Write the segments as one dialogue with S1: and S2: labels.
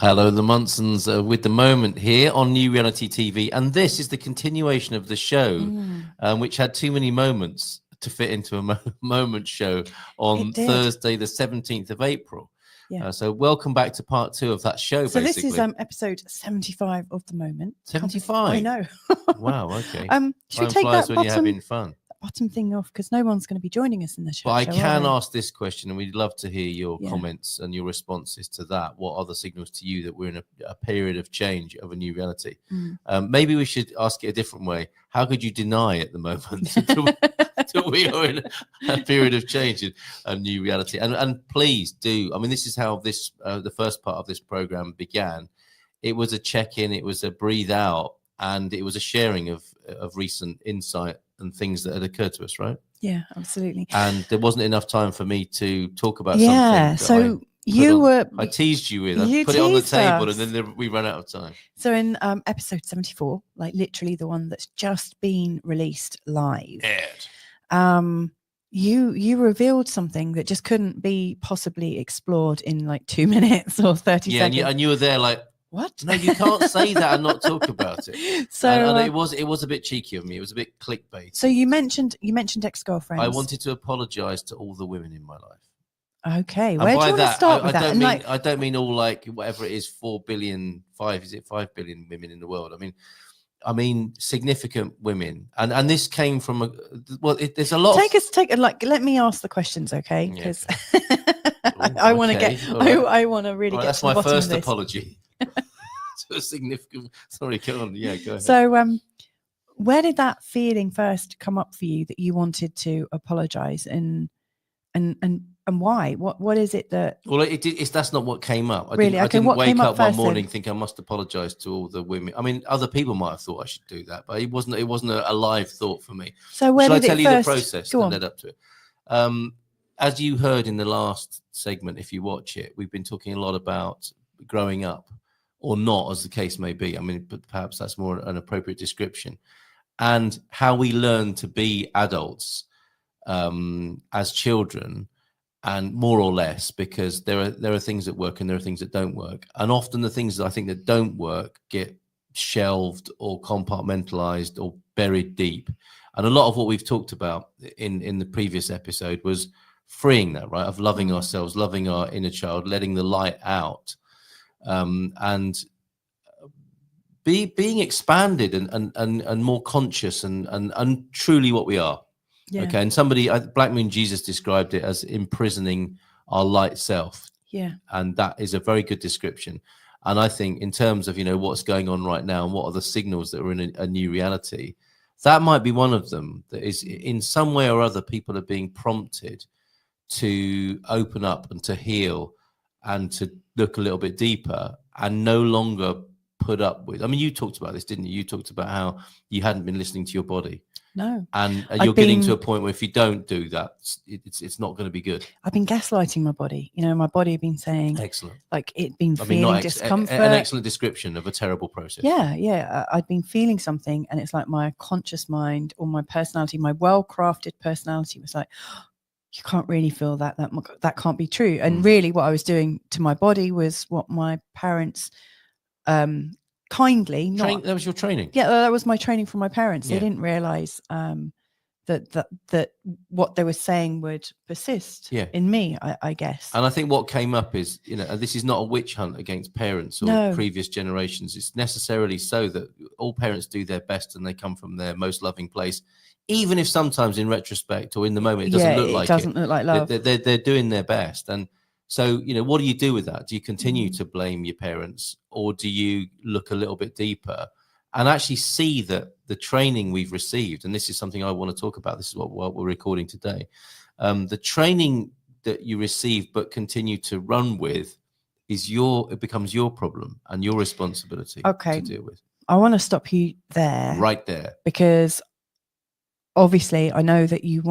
S1: Hello, the Munsons with the moment here on New Reality TV, and this is the continuation of the show, which had too many moments to fit into a moment show on Thursday, the 17th of April.
S2: Yeah.
S1: So welcome back to part 2 of that show.
S2: So
S1: basically.
S2: This is episode 75 of the moment.
S1: 75.
S2: I know.
S1: Wow. Okay.
S2: Should we take that
S1: when you're having fun.
S2: Bottom thing off, because no one's going to be joining us in the show.
S1: But I can ask this question, and we'd love to hear your comments and your responses to that. What are the signals to you that we're in a period of change, of a new reality? Maybe we should ask it a different way. How could you deny at the moment that we are in a period of change in a new reality? And please do. I mean, this is how this the first part of this program began. It was a check-in, it was a breathe out, and it was a sharing of recent insight and things that had occurred to us, right?
S2: Yeah, absolutely.
S1: And there wasn't enough time for me to talk about
S2: something.
S1: I teased you with. I put it on the table, and then we ran out of time.
S2: So in episode 74, like literally the one that's just been released live, you revealed something that just couldn't be possibly explored in like 2 minutes or 30 seconds.
S1: And you were there like, what? No, you can't say that and not talk about it. So and it was a bit cheeky of me. It was a bit clickbait.
S2: So you mentioned ex-girlfriends.
S1: I wanted to apologise to all the women in my life.
S2: Okay, where do you want to start with that?
S1: I don't mean all, like, whatever it is, 5 billion women in the world. I mean significant women, and this came from there's a lot.
S2: Let me ask the questions, okay? Because I want to get. Right. I want to really get.
S1: That's
S2: to the
S1: my
S2: bottom
S1: first
S2: of this.
S1: apology. To a significant. Sorry, go on. Yeah, go ahead.
S2: So, where did that feeling first come up for you that you wanted to apologise, and why? What is it that?
S1: Well, that's not what came up. I didn't wake up one morning think I must apologise to all the women. I mean, other people might have thought I should do that, but it wasn't a live thought for me.
S2: So where did
S1: I tell
S2: it
S1: you
S2: first...
S1: the process that led up to it? As you heard in the last segment, if you watch it, we've been talking a lot about growing up, or not, as the case may be. I mean, but perhaps that's more an appropriate description, and how we learn to be adults as children. And more or less, because there are things that work and there are things that don't work. And often the things that I think that don't work get shelved or compartmentalized or buried deep. And a lot of what we've talked about in the previous episode was freeing that, right? Of loving ourselves, loving our inner child, letting the light out, and being expanded and more conscious and truly what we are. Yeah. Okay, and Black Moon Jesus described it as imprisoning our light self.
S2: Yeah,
S1: and that is a very good description. And I think in terms of what's going on right now and what are the signals that are in a new reality, that might be one of them. That is, in some way or other, people are being prompted to open up and to heal and to look a little bit deeper and no longer put up with. I mean, you talked about this, didn't you? You talked about how you hadn't been listening to your body.
S2: No.
S1: And you're getting to a point where if you don't do that, it's not going to be good.
S2: I've been gaslighting my body. My body had been saying,
S1: excellent.
S2: Like it'd been feeling discomfort.
S1: An excellent description of a terrible process.
S2: Yeah. I'd been feeling something, and it's like my conscious mind or my personality, my well-crafted personality was like, you can't really feel that. That can't be true. And really what I was doing to my body was what my parents kindly
S1: that was your training.
S2: Yeah, that was my training from my parents. They didn't realize that what they were saying would persist in me, I guess.
S1: And I think what came up is, this is not a witch hunt against parents or previous generations. It's necessarily so that all parents do their best and they come from their most loving place, even if sometimes in retrospect or in the moment it doesn't look like it.
S2: Doesn't look like love.
S1: They're doing their best. And so, what do you do with that? Do you continue to blame your parents, or do you look a little bit deeper and actually see that the training we've received, and this is something I want to talk about, this is what we're recording today, the training that you receive but continue to run with it becomes your problem and your responsibility to deal with.
S2: I want to stop you there.
S1: Right there.
S2: Because obviously I know that you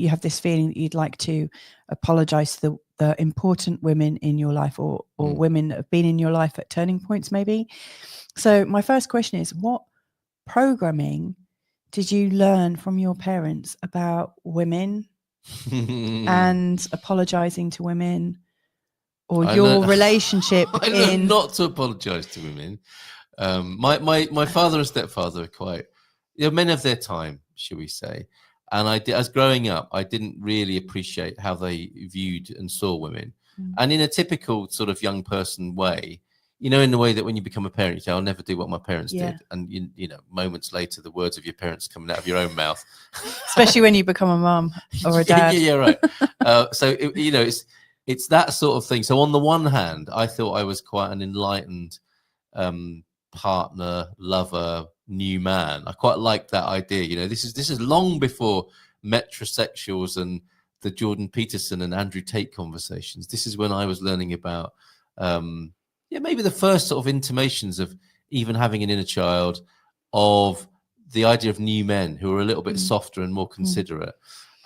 S2: have this feeling that you'd like to apologize to the important women in your life or women that have been in your life at turning points maybe. So my first question is, what programming did you learn from your parents about women and apologizing to women or
S1: I
S2: your
S1: know-
S2: relationship
S1: I learned
S2: in
S1: not to apologise to women. My father and stepfather are quite, men of their time, shall we say. And as growing up, I didn't really appreciate how they viewed and saw women. And in a typical sort of young person way, in the way that when you become a parent, you say, I'll never do what my parents did. And, moments later, the words of your parents coming out of your own mouth.
S2: especially when you become a mum or a dad.
S1: Yeah, right. So, it's that sort of thing. So on the one hand, I thought I was quite an enlightened partner, lover, new man. I quite like that idea. This is long before metrosexuals and the Jordan Peterson and Andrew Tate conversations. This is when I was learning about maybe the first sort of intimations of even having an inner child, of the idea of new men who are a little bit softer and more considerate,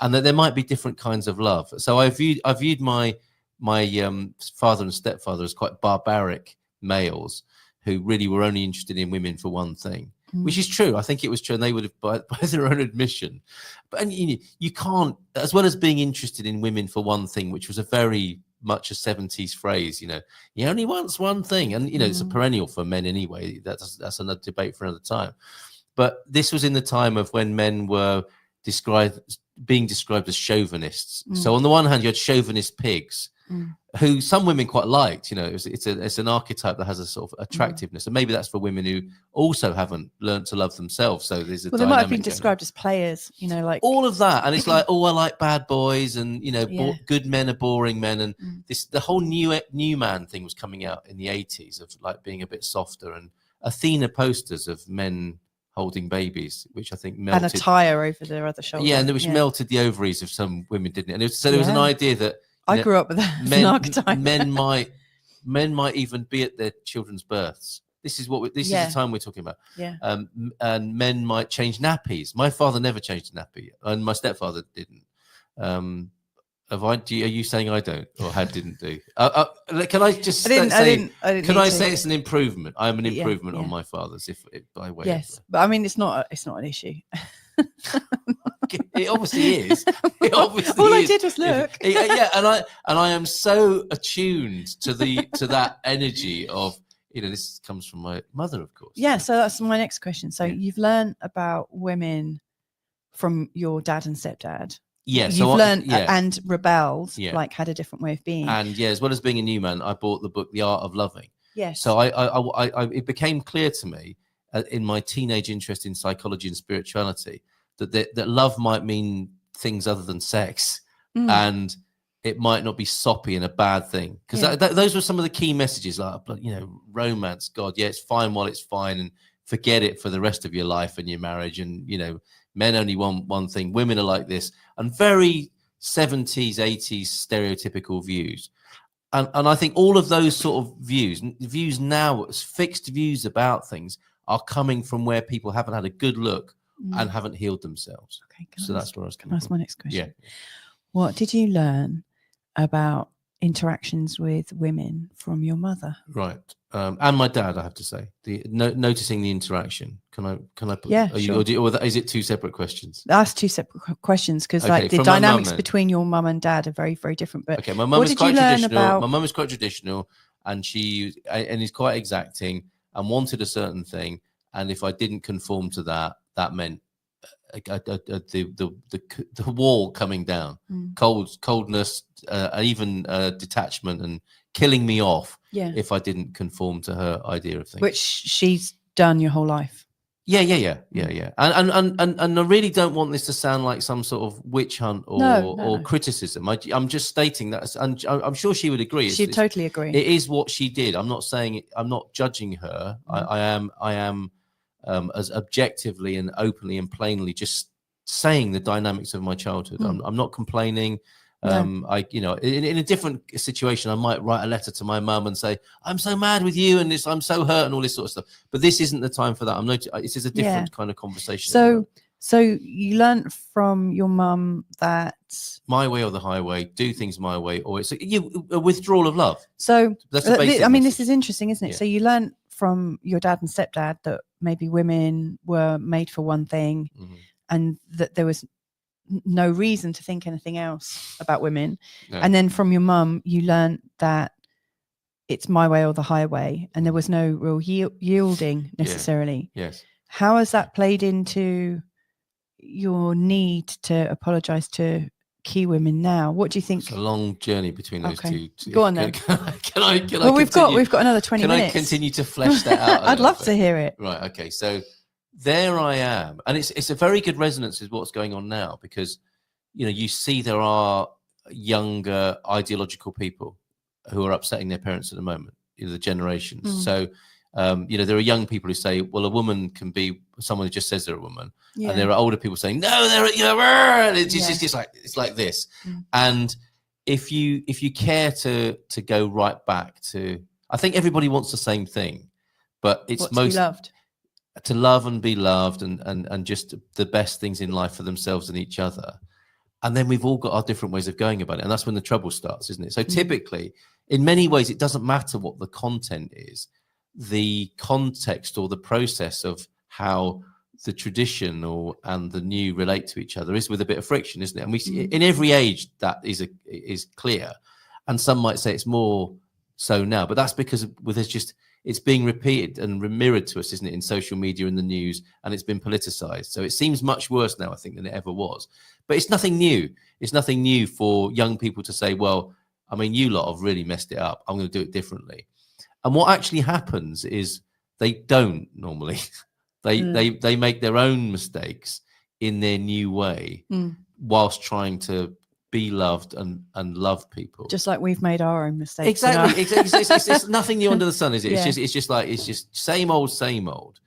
S1: and that there might be different kinds of love. So I viewed my father and stepfather as quite barbaric males who really were only interested in women for one thing, which is true. I think it was true, and they would have, by their own admission. But you can't, as well as being interested in women for one thing, which was a very much a 70s phrase, he only wants one thing, and it's a perennial for men anyway. That's another debate for another time. But this was in the time of when men were being described as chauvinists. So on the one hand, you had chauvinist pigs, who some women quite liked. It's an archetype that has a sort of attractiveness, and maybe that's for women who also haven't learned to love themselves. So there's a
S2: they might have been described as players, like
S1: all of that, and it's like, I like bad boys, and good men are boring men, and the whole new man thing was coming out in the 80s of like being a bit softer, and Athena posters of men holding babies, which I think melted,
S2: and a tire over their other shoulder.
S1: Yeah, and which melted the ovaries of some women, didn't it? And there was an idea that
S2: I grew up with that as an archetype.
S1: Men might even be at their children's births. This is this is the time we're talking about.
S2: Yeah.
S1: And men might change nappies. My father never changed a nappy, and my stepfather didn't. Are you saying I don't, or didn't do? Can I just say? Can I say it's an improvement? I'm an improvement on my father's, if by way.
S2: Yes, but I mean, it's not an issue.
S1: It obviously is.
S2: All I did was look.
S1: Yeah, and I am so attuned to that energy of, this comes from my mother, of course.
S2: Yeah, so that's my next question. So you've learned about women from your dad and stepdad.
S1: Yeah,
S2: you've learned and rebelled, had a different way of being.
S1: And as well as being a new man, I bought the book The Art of Loving.
S2: Yes.
S1: So it became clear to me in my teenage interest in psychology and spirituality that love might mean things other than sex, and it might not be soppy and a bad thing. Because those were some of the key messages, like, romance, God, it's fine while it's fine, and forget it for the rest of your life and your marriage. And, men only want one thing, women are like this, and very 70s, 80s stereotypical views. And I think all of those sort of views now, fixed views about things, are coming from where people haven't had a good look and haven't healed themselves.
S2: Okay,
S1: that's where I was coming
S2: from. That's my next question.
S1: Yeah.
S2: What did you learn about interactions with women from your mother?
S1: Right. And my dad, I have to say, noticing the interaction. Can I put?
S2: Yeah, sure.
S1: Or is it two separate questions?
S2: That's two separate questions, because the dynamics between your mum and dad are very, very different. But
S1: okay, my mum is quite traditional. My mum is quite traditional, and she is quite exacting and wanted a certain thing, and if I didn't conform to that, that meant the wall coming down, coldness, even detachment, and killing me off if I didn't conform to her idea of things.
S2: Which she's done your whole life.
S1: Yeah. And I really don't want this to sound like some sort of witch hunt or criticism. I'm just stating that, and I'm sure she would agree.
S2: She'd totally agree.
S1: It is what she did. I'm not saying it, I'm not judging her. I am as objectively and openly and plainly just saying the dynamics of my childhood. I'm not complaining. In a different situation, I might write a letter to my mum and say, I'm so mad with you, and I'm so hurt, and all this sort of stuff. But this isn't the time for that. This is a different kind of conversation.
S2: So you learned from your mum that
S1: my way or the highway, do things my way, or it's a withdrawal of love.
S2: So
S1: that's the basic
S2: I mean,
S1: message.
S2: This is interesting, isn't it?
S1: Yeah.
S2: So you learned from your dad and stepdad that maybe women were made for one thing, and that there was no reason to think anything else about women. And then from your mum, you learned that it's my way or the highway, and there was no real yielding necessarily.
S1: Yes.
S2: How has that played into your need to apologise to key women now? What do you think?
S1: It's a long journey between those two.
S2: Go on then.
S1: Can I
S2: well, we've got another 20 minutes.
S1: Can I continue to flesh that out?
S2: I'd love to hear it.
S1: Right. Okay. So there I am, and it's a very good resonance with what's going on now, because you see there are younger ideological people who are upsetting their parents at the moment, the generations. So there are young people who say, well, a woman can be someone who just says they're a woman. Yeah. And there are older people saying, no, they're, it's like this. And if you care to go right back to, I think everybody wants the same thing, but it's to love and be loved, and just the best things in life for themselves and each other. And then we've all got our different ways of going about it. And that's when the trouble starts, isn't it? So typically, in many ways, it doesn't matter what the content is. The context or the process of how the traditional and the new relate to each other is with a bit of friction, isn't it? And we see in every age that is clear. And some might say it's more so now, but that's because it's being repeated and mirrored to us, isn't it, in social media and the news, and it's been politicized. So it seems much worse now, I think, than it ever was. But it's nothing new. It's nothing new for young people to say, well, I mean, you lot have really messed it up. I'm going to do it differently. And what actually happens is they don't normally. They make their own mistakes in their new way whilst trying to be loved and love people. Just
S2: like we've made our own mistakes.
S1: Exactly. It's nothing new under the sun, is it? Yeah. It's just same old.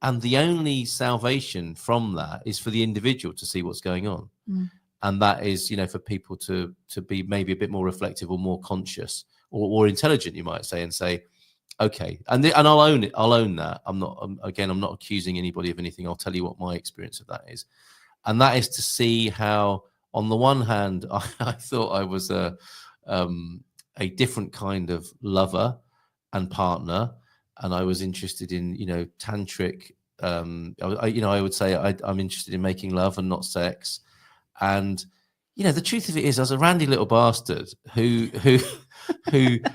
S1: And the only salvation from that is for the individual to see what's going on. And that is, for people to be maybe a bit more reflective or more conscious or intelligent, you might say, and say, okay, and I'll own it. I'll own that. I'm not accusing anybody of anything. I'll tell you what my experience of that is. And that is to see how, on the one hand, I thought I was a different kind of lover and partner, and I was interested in, tantric. I would say I'm interested in making love and not sex. And the truth of it is, I was a randy little bastard who could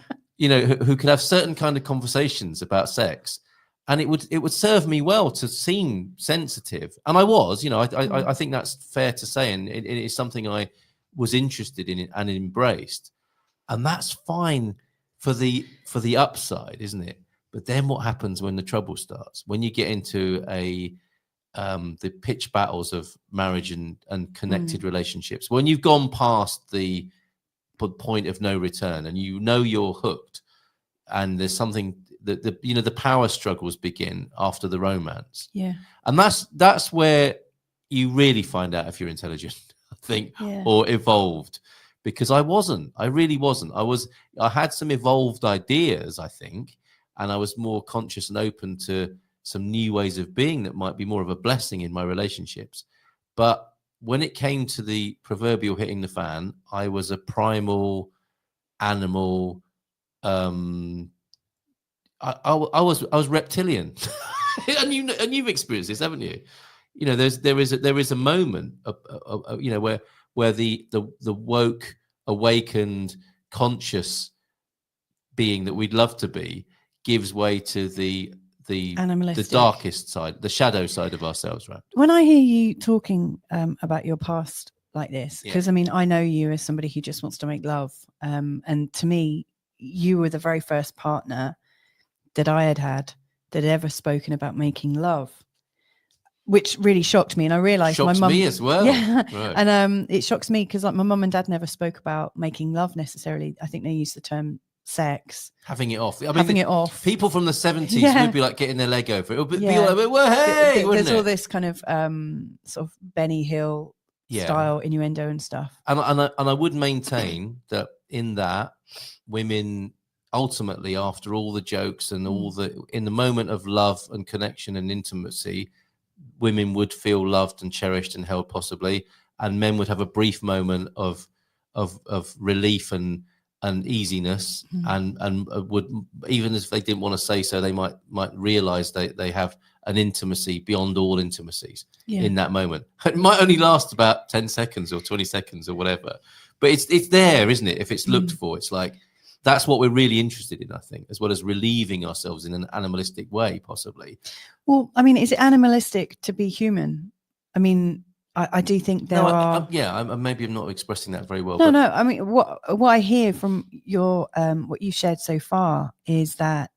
S1: have certain kind of conversations about sex, and it would serve me well to seem sensitive. And I was, I think that's fair to say, and it is something I was interested in and embraced, and that's fine for the upside, isn't it? But then what happens when the trouble starts? When you get into the pitch battles of marriage and connected relationships, when you've gone past the point of no return and you're hooked, and there's something that the power struggles begin after the romance. Yeah. And that's where you really find out if you're intelligent, I think, or evolved, because I really wasn't. I had some evolved ideas, I think, and I was more conscious and open to some new ways of being that might be more of a blessing in my relationships. But when it came to the proverbial hitting the fan, I was a primal animal. I was reptilian, and you've experienced this, haven't you? There is a moment, where the woke, awakened, conscious being that we'd love to be gives way to the darkest side, the shadow side of ourselves, right?
S2: When I hear you talking about your past like this, because I know you as somebody who just wants to make love, and to me, you were the very first partner that I had that had ever spoken about making love, which really shocked me. And I realized my mum,
S1: me as well.
S2: Yeah. Right. And it shocks me because my mum and dad never spoke about making love necessarily. I think they used the term sex.
S1: Having it off.
S2: Having it off.
S1: People from the 70s would be like getting their leg over it. It would be like, well, hey,
S2: there's all this kind of sort of Benny Hill style innuendo and stuff.
S1: And I would maintain that in that, women ultimately, after all the jokes and in the moment of love and connection and intimacy, women would feel loved and cherished and held possibly, and men would have a brief moment of relief and easiness, and would, even if they didn't want to say so, they might realize they have an intimacy beyond all intimacies in that moment. It might only last about 10 seconds or 20 seconds or whatever, but it's there, isn't it? If it's looked for, it's like, that's what we're really interested in, I think, as well as relieving ourselves in an animalistic way, possibly.
S2: Well, I mean, is it animalistic to be human? I mean, I do think there are.
S1: Maybe I'm not expressing that very well.
S2: No, no. I mean, what I hear from your what you shared so far is that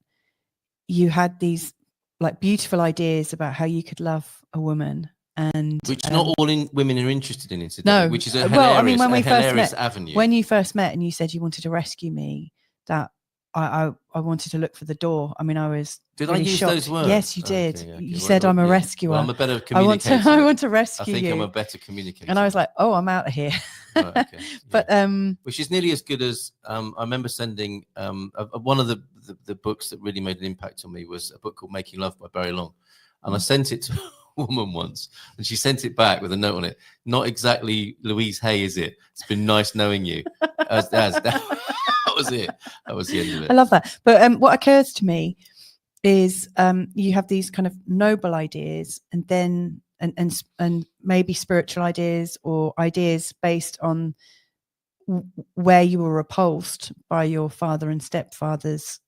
S2: you had these like beautiful ideas about how you could love a woman, and
S1: which not all women are interested in today.
S2: No,
S1: which is a
S2: hilarious,
S1: avenue.
S2: When you first met and you said you wanted to rescue me, that I wanted to look for the door. I mean, I was
S1: Did
S2: really
S1: I use
S2: shocked.
S1: those words?
S2: Yes, you did.
S1: Okay.
S2: You said I'm a rescuer.
S1: Well, I'm a better communicator.
S2: I want to rescue you.
S1: I think I'm a better communicator.
S2: And I was like, oh, I'm out of here.
S1: Right, okay.
S2: But
S1: which is nearly as good as I remember sending one of the books that really made an impact on me was a book called Making Love by Barry Long, and I sent it to a woman once, and she sent it back with a note on it. Not exactly Louise Hay, is it? It's been nice knowing you. That was it. That was the end of it.
S2: I love that. But what occurs to me is you have these kind of noble ideas, and then and maybe spiritual ideas or ideas based on where you were repulsed by your father and stepfather's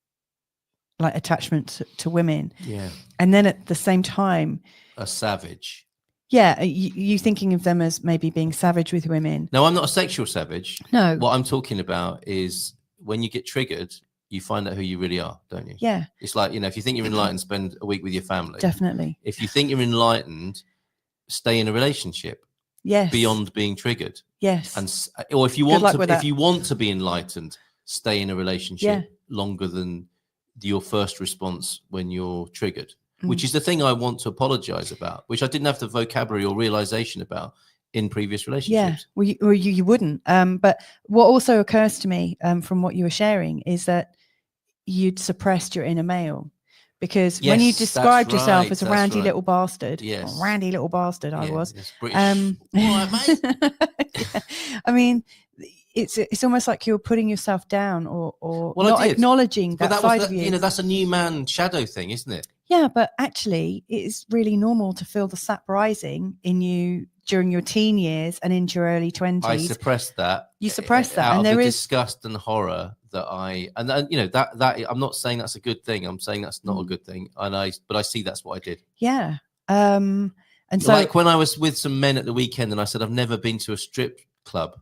S2: like attachment to women.
S1: Yeah.
S2: And then at the same time,
S1: a savage.
S2: Yeah, you thinking of them as maybe being savage with women.
S1: No, I'm not a sexual savage.
S2: No.
S1: What I'm talking about is when you get triggered, you find out who you really are, don't you?
S2: Yeah.
S1: It's like, you know, if you think you're enlightened, spend a week with your family.
S2: Definitely.
S1: If you think you're enlightened, stay in a relationship.
S2: Yes.
S1: Beyond being triggered.
S2: Yes.
S1: And or if you want to be enlightened, stay in a relationship longer than your first response when you're triggered. Which is the thing I want to apologize about, which I didn't have the vocabulary or realization about in previous relationships.
S2: Yeah, well, you wouldn't. But what also occurs to me from what you were sharing is that you'd suppressed your inner male, because when you described yourself as a randy little bastard, randy little bastard, I was.
S1: Yes, British. All right, mate.
S2: Yeah. I mean, it's almost like you're putting yourself down or not acknowledging that side of you.
S1: You know, that's a new man shadow thing, isn't it?
S2: Yeah, but actually, it's really normal to feel the sap rising in you during your teen years and into your early 20s.
S1: I suppressed that.
S2: You suppressed that,
S1: and
S2: there is
S1: disgust and horror that and you know that I'm not saying that's a good thing. I'm saying that's not a good thing, but I see that's what I did.
S2: Yeah, and so
S1: like when I was with some men at the weekend, and I said I've never been to a strip club,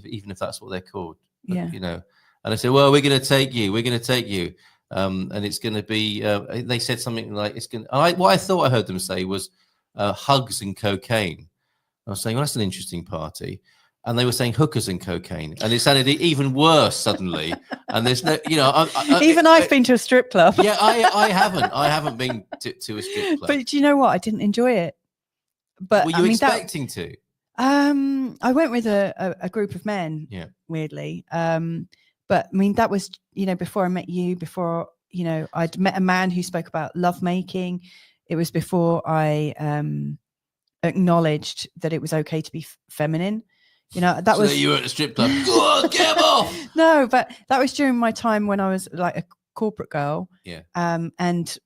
S1: even if that's what they're called.
S2: Yeah,
S1: you know, and I said, well, we're going to take you. And it's going to be. They said something like it's going. What I thought I heard them say was hugs and cocaine. I was saying, well, that's an interesting party, and they were saying hookers and cocaine, and it sounded even worse suddenly. And there's no, you know,
S2: I've been to a strip club.
S1: Yeah, I haven't been to a strip club.
S2: But do you know what? I didn't enjoy it. But
S1: were you expecting to?
S2: I went with a group of men.
S1: Yeah.
S2: Weirdly. But I mean, that was, you know, before I met you, before, you know, I'd met a man who spoke about lovemaking. It was before I acknowledged that it was okay to be feminine. You know, that was.
S1: You were at a strip club. Go on, get off.
S2: No, but that was during my time when I was like a corporate girl.
S1: Yeah.
S2: And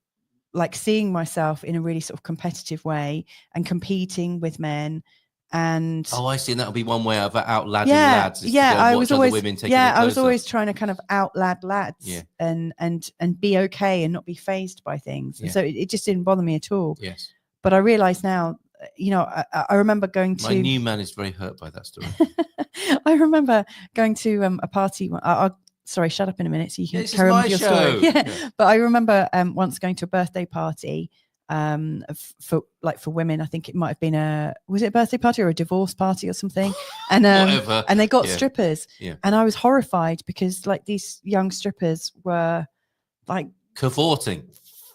S2: like seeing myself in a really sort of competitive way and competing with men. And
S1: I see, and that'll be one way of outladding lads.
S2: I was always
S1: I
S2: was always trying to kind of outlad lads and be okay and not be fazed by things. And so it just didn't bother me at all.
S1: Yes.
S2: But I realize now, you know, I remember going to.
S1: My new man is very hurt by that story.
S2: I remember going to a party. Sorry, shut up in a minute so you can carry on with your story. Yeah. But I remember once going to a birthday party. For women, I think it might have been was it a birthday party or a divorce party or something, and
S1: whatever.
S2: And they got strippers, and I was horrified because like these young strippers were like
S1: cavorting,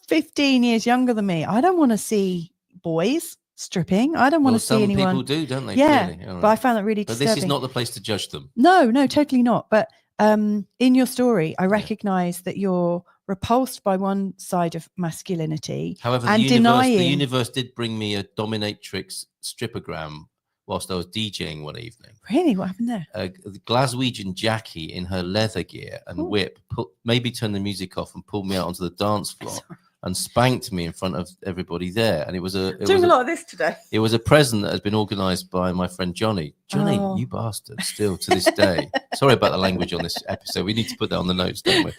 S2: 15 years younger than me. I don't want to see boys stripping. I don't want to see anyone.
S1: Some people do, don't they?
S2: Yeah,
S1: right.
S2: But I found that really disturbing.
S1: But this is not the place to judge them.
S2: No, totally not. But in your story, I recognize that you're repulsed by one side of masculinity.
S1: However,
S2: and
S1: the universe did bring me a dominatrix strippogram whilst I was DJing one evening.
S2: Really? What happened there?
S1: The Glaswegian Jackie in her leather gear and whip maybe turned the music off and pulled me out onto the dance floor. and spanked me in front of everybody there. And it was a
S2: lot of this today.
S1: It was a present that had been organised by my friend Johnny. Johnny, you bastard, still to this day. Sorry about the language on this episode. We need to put that on the notes, don't we?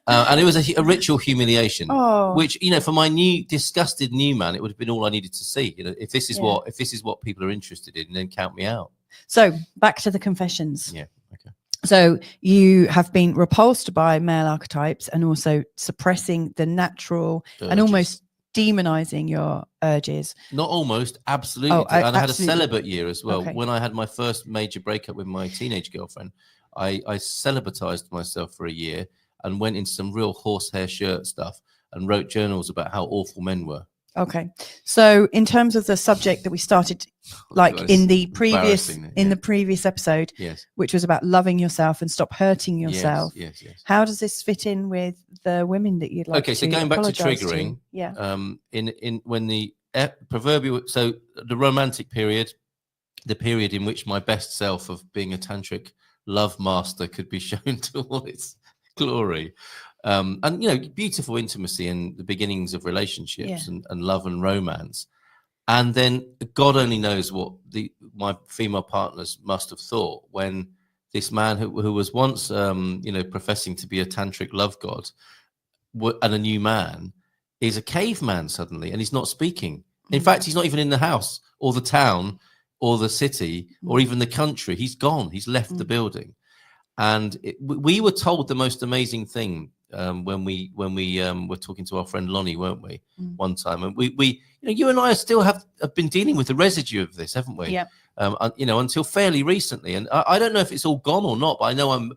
S1: And it was a ritual humiliation, which, you know, for my disgusted new man, it would have been all I needed to see. You know, if this is what people are interested in, then count me out.
S2: So back to the confessions.
S1: Yeah. Okay.
S2: So you have been repulsed by male archetypes and also suppressing the natural urges. And almost demonizing your urges.
S1: Not almost, absolutely. And I had a celibate year as well. Okay. When I had my first major breakup with my teenage girlfriend, I celibatized myself for a year and went into some real horsehair shirt stuff and wrote journals about how awful men were. Okay.
S2: So in terms of the subject that we started in the previous episode, which was about loving yourself and stop hurting yourself.
S1: Yes.
S2: How does this fit in with the women that you'd like to
S1: so going back to triggering, in when the proverbial, so the romantic period, the period in which my best self of being a tantric love master could be shown to all its glory. And, you know, beautiful intimacy and the beginnings of relationships and love and romance. And then God only knows what my female partners must have thought when this man who was once, professing to be a tantric love god and a new man is a caveman suddenly, and he's not speaking. In fact, he's not even in the house or the town or the city or even the country. He's gone. He's left the building. And we were told the most amazing thing when we were talking to our friend Lonnie, weren't we? One time, and we you and I still have been dealing with the residue of this, haven't we?
S2: Yeah.
S1: Until fairly recently, and I don't know if it's all gone or not, but I know I'm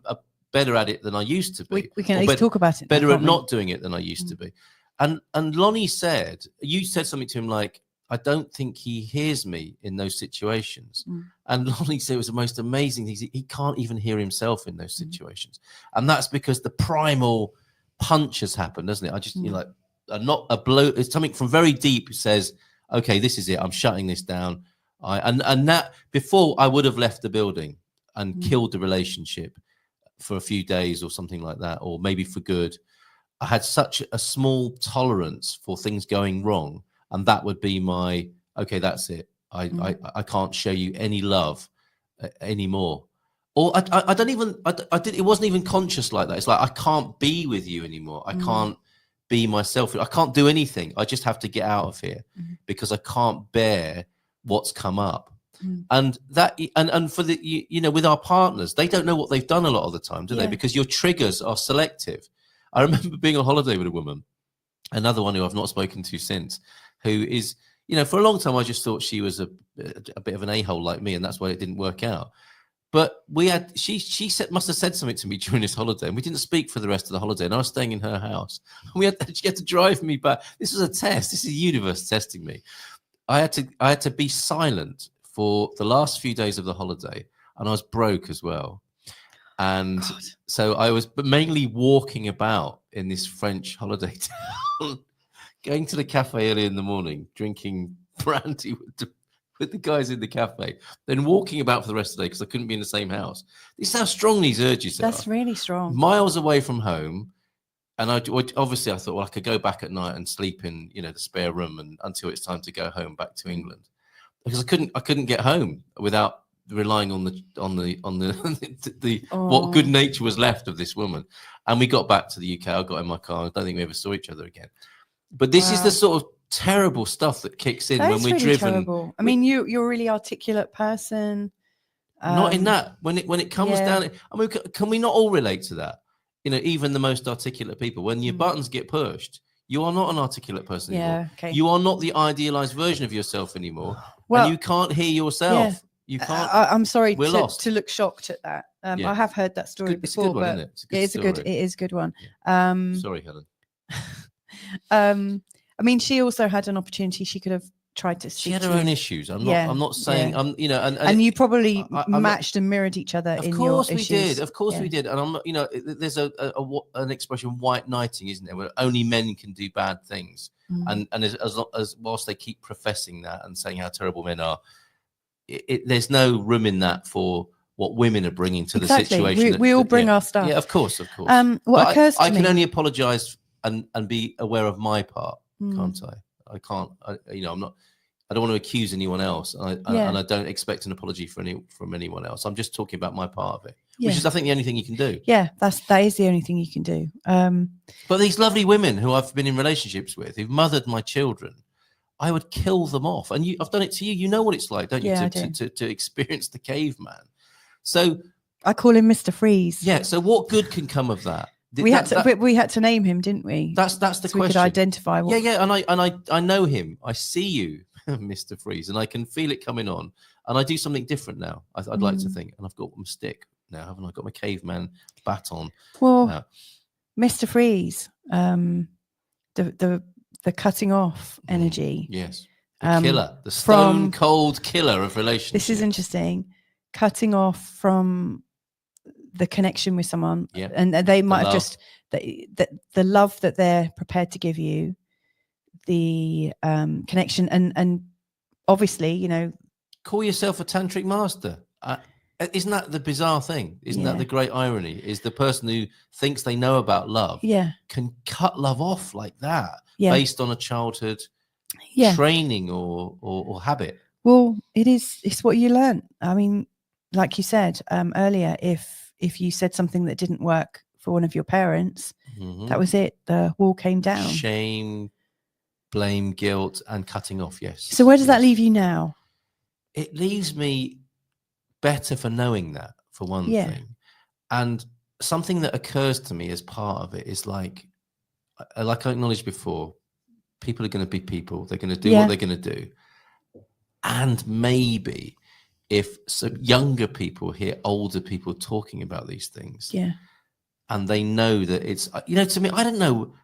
S1: better at it than I used to be.
S2: We can at least talk about it.
S1: Better at not doing it than I used to be. And Lonnie said, you said something to him like, I don't think he hears me in those situations. And Lonnie said it was the most amazing thing. He can't even hear himself in those situations. And that's because the primal punch has happened, doesn't it? I just, not a blow. It's something from very deep says, okay, this is it. I'm shutting this down. And that before I would have left the building and killed the relationship for a few days or something like that, or maybe for good. I had such a small tolerance for things going wrong. And that would be my, okay, that's it. I can't show you any love anymore. Or I don't even, it wasn't even conscious like that. It's like, I can't be with you anymore. I can't be myself. I can't do anything. I just have to get out of here because I can't bear what's come up. And that, and for the, with our partners, they don't know what they've done a lot of the time, do they? Because your triggers are selective. I remember being on holiday with a woman, another one who I've not spoken to since, who is, for a long time, I just thought she was a bit of an a-hole like me, and that's why it didn't work out. But she must have said something to me during this holiday, and we didn't speak for the rest of the holiday, and I was staying in her house. And she had to drive me back. This was a test. This is the universe testing me. I had to be silent for the last few days of the holiday, and I was broke as well. And so I was mainly walking about in this French holiday town, going to the cafe early in the morning, drinking brandy with the guys in the cafe, then walking about for the rest of the day because I couldn't be in the same house. This is how strong these urges are.
S2: That's really strong.
S1: Miles away from home. And obviously I thought, well, I could go back at night and sleep in, the spare room and until it's time to go home back to England. Because I couldn't get home without relying on the what good nature was left of this woman. And we got back to the UK. I got in my car. I don't think we ever saw each other again. But this is the sort of terrible stuff that kicks in when we're driven.
S2: Terrible. I mean, you're a really articulate person.
S1: Not in that. When it comes down, I mean, can we not all relate to that? Even the most articulate people, when your buttons get pushed, you are not an articulate person anymore. Okay. You are not the idealized version of yourself anymore. Well, and you can't hear yourself. Yeah. You can't. I'm
S2: sorry to look shocked at that. I have heard that story before,
S1: it's a good one,
S2: but
S1: isn't it?
S2: It is a good one.
S1: Yeah. Sorry, Helen.
S2: I mean, she also had an opportunity. She could have tried to.
S1: She had her own issues. I'm not saying.
S2: And you probably matched and mirrored each other.
S1: Of course we did. Of course we did. And I'm not. There's an expression, white knighting, isn't there? Where only men can do bad things. And as whilst they keep professing that and saying how terrible men are, there's no room in that for what women are bringing to the situation.
S2: We all bring our stuff.
S1: Yeah, of course.
S2: What occurs to me,
S1: I can only apologise and be aware of my part, can't I? I can't. I'm not. I don't want to accuse anyone else, and I don't expect an apology from anyone else. I'm just talking about my part of it, which is, I think, the only thing you can do.
S2: Yeah, that is the only thing you can do.
S1: But these lovely women who I've been in relationships with, who've mothered my children, I would kill them off. And I've done it to you. You know what it's like, don't you? To experience the caveman. So
S2: I call him Mr. Freeze.
S1: Yeah. So what good can come of that?
S2: We had to name him, didn't we?
S1: That's the question.
S2: We could identify.
S1: Yeah. And I know him. I see you, Mr. Freeze, and I can feel it coming on. And I do something different now. I'd like to think. And I've got my stick now, haven't I? Got my caveman baton.
S2: Well, Mr. Freeze, the cutting off energy.
S1: Yes. The killer, the stone cold killer of relationships.
S2: This is interesting. Cutting off from the connection with someone, and they might have just the love that they're prepared to give you, the connection, and obviously,
S1: call yourself a tantric master. Isn't that the bizarre thing? Isn't that the great irony? Is the person who thinks they know about love can cut love off like that based on a childhood training or habit?
S2: Well, it's what you learn. I mean, like you said earlier, if you said something that didn't work for one of your parents, that was it. The wall came down.
S1: Shame, blame, guilt, and cutting off. Yes.
S2: So where does that leave you now?
S1: It leaves me better for knowing that, for one thing. And something that occurs to me as part of it is like I acknowledged before, people are going to be people. They're going to do what they're going to do. And maybe if some younger people hear older people talking about these things, and they know that it's, to me, I don't know,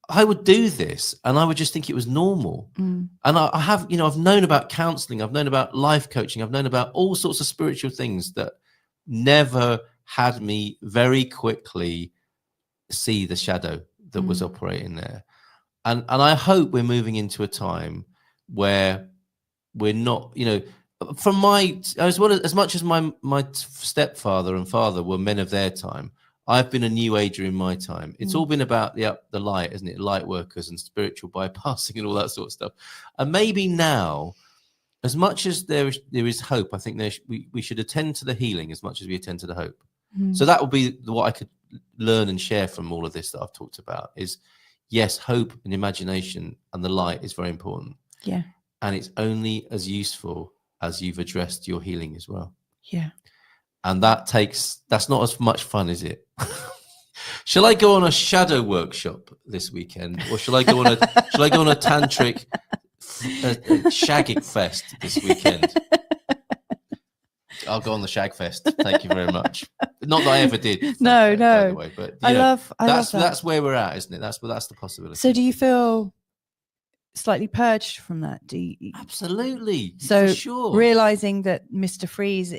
S1: I would do this and I would just think it was normal. And I have, I've known about counseling, I've known about life coaching, I've known about all sorts of spiritual things that never had me very quickly see the shadow that was operating there. And I hope we're moving into a time where we're not, from as much as my stepfather and father were men of their time, I've been a new ager in my time. It's all been about the light, isn't it? Light workers and spiritual bypassing and all that sort of stuff. And maybe now, as much as there is hope, I think we should attend to the healing as much as we attend to the hope. So that will be what I could learn and share from all of this that I've talked about is, yes, hope and imagination and the light is very important.
S2: Yeah.
S1: And it's only as useful as you've addressed your healing as well.
S2: Yeah.
S1: And that's not as much fun, is it? Shall I go on a shadow workshop this weekend, or shall I go on a tantric shagging fest this weekend? I'll go on the shag fest. Thank you very much. Not that I ever did.
S2: No.
S1: By the way, but
S2: I love
S1: that's where we're at, isn't it? That's the possibility.
S2: So, do you feel slightly purged from that? Do you?
S1: Absolutely.
S2: So,
S1: for sure.
S2: Realizing that Mr. Freeze,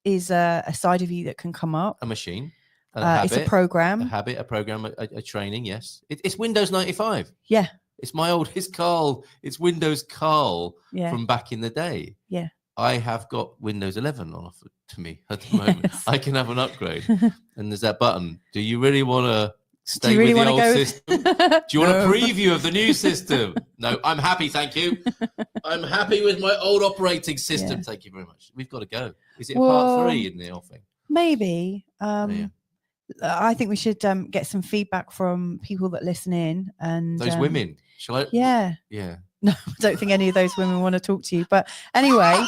S2: is a side of you that can come up.
S1: A machine. It's
S2: a program.
S1: A training. Yes. It's Windows 95.
S2: Yeah.
S1: It's my old. It's Carl. It's Windows Carl from back in the day.
S2: Yeah.
S1: I have got Windows 11 on offer to me at the moment. I can have an upgrade. And there's that button. Do you really want to stay with the old system? Do you want a preview of the new system? No, I'm happy, thank you. I'm happy with my old operating system. Thank you very much. We've got to go. Is it part 3 in the offing?
S2: Maybe. I think we should get some feedback from people that listen in. And
S1: those women. Shall I?
S2: Yeah.
S1: Yeah.
S2: No, I don't think any of those women want to talk to you. But anyway,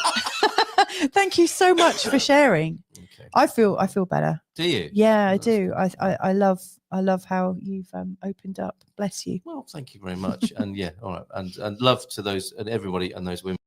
S2: thank you so much for sharing. Okay. I feel better.
S1: Do you?
S2: Yeah, I do. I love how you've opened up. Bless you.
S1: Well, thank you very much. And all right. And love to those and everybody and those women.